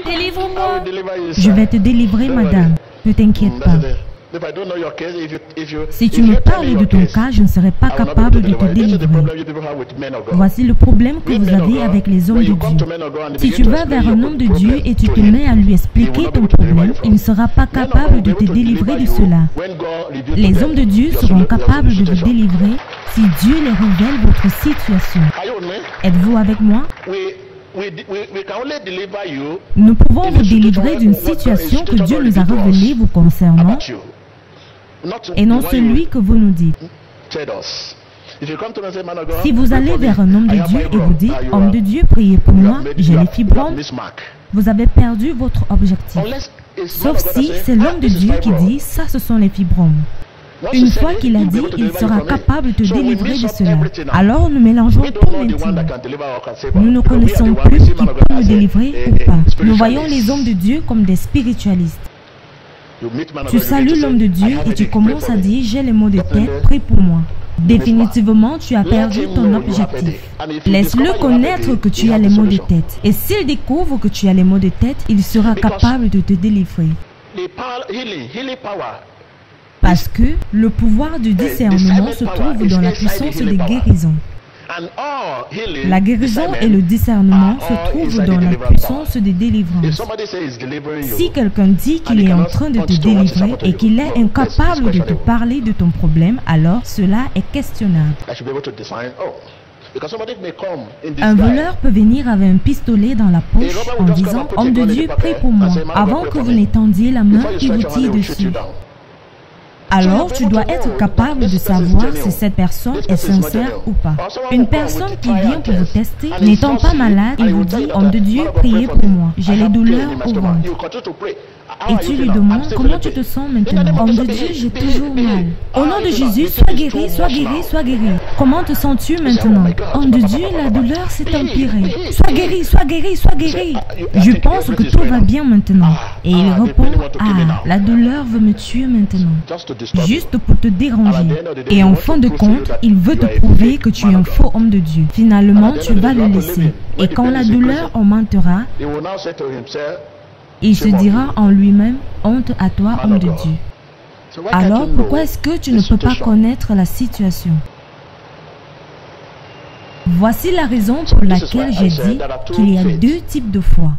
Délivre-moi. Je vais te délivrer, madame. Ne t'inquiète pas. Si tu me parles de ton cas, je ne serai pas capable de te délivrer. Voici le problème que vous avez avec les hommes de Dieu. Si tu vas vers un homme de Dieu et tu te mets à lui expliquer ton problème, il ne sera pas capable de te délivrer de cela. Les hommes de Dieu seront capables de vous délivrer si Dieu les révèle votre situation. Êtes-vous avec moi? Nous pouvons vous délivrer d'une situation que Dieu nous a révélée vous concernant et non celui que vous nous dites. Si vous allez vers un homme de Dieu et vous dites « Homme de Dieu, priez pour moi, j'ai les fibromes », vous avez perdu votre objectif. Sauf si c'est l'homme de Dieu qui dit « Ça, ce sont les fibromes ». Une fois qu'il a dit, il sera capable de te délivrer de cela. Alors nous mélangeons tout maintenant. Nous ne connaissons plus qui peut nous délivrer ou pas. Nous voyons les hommes de Dieu comme des spiritualistes. Tu salues l'homme de Dieu et tu commences à dire « J'ai les maux de tête, prie pour moi ». Définitivement, tu as perdu ton objectif. Laisse-le connaître que tu as les maux de tête. Et s'il découvre que tu as les maux de tête, il sera capable de te délivrer. Parce que le pouvoir du discernement se trouve dans la puissance des guérisons. La guérison et le discernement se trouvent dans la puissance des délivrances. Si quelqu'un dit qu'il est en train de te délivrer et qu'il est incapable de te parler de ton problème, alors cela est questionnable. Un voleur peut venir avec un pistolet dans la poche en disant « Homme de Dieu, prie pour moi » avant que vous n'étendiez la main et vous tire dessus. Alors, tu dois être capable de savoir si cette personne est sincère ou pas. Une personne qui vient pour vous tester, n'étant pas malade, il vous dit « Homme de Dieu, priez pour moi, j'ai les douleurs au ventre ». Et tu lui demandes « Comment tu te sens maintenant ?»« Homme de Dieu, j'ai toujours mal. » « Au nom de Jésus, sois guéri, sois guéri, sois guéri. » « Comment te sens-tu maintenant ?»« Homme de Dieu, la douleur s'est empirée. »« Sois guéri, sois guéri, sois guéri. » « Je pense que tout va bien maintenant. » Et il répond « Ah, la douleur veut me tuer maintenant. » Juste pour te déranger. Et en fin de compte, il veut te prouver que tu es un faux homme de Dieu. Finalement, tu vas le laisser. Et quand la douleur augmentera, il se dira en lui-même « Honte à toi, homme de Dieu. » Alors, pourquoi est-ce que tu ne peux pas connaître la situation? Voici la raison pour laquelle j'ai dit qu'il y a deux types de foi.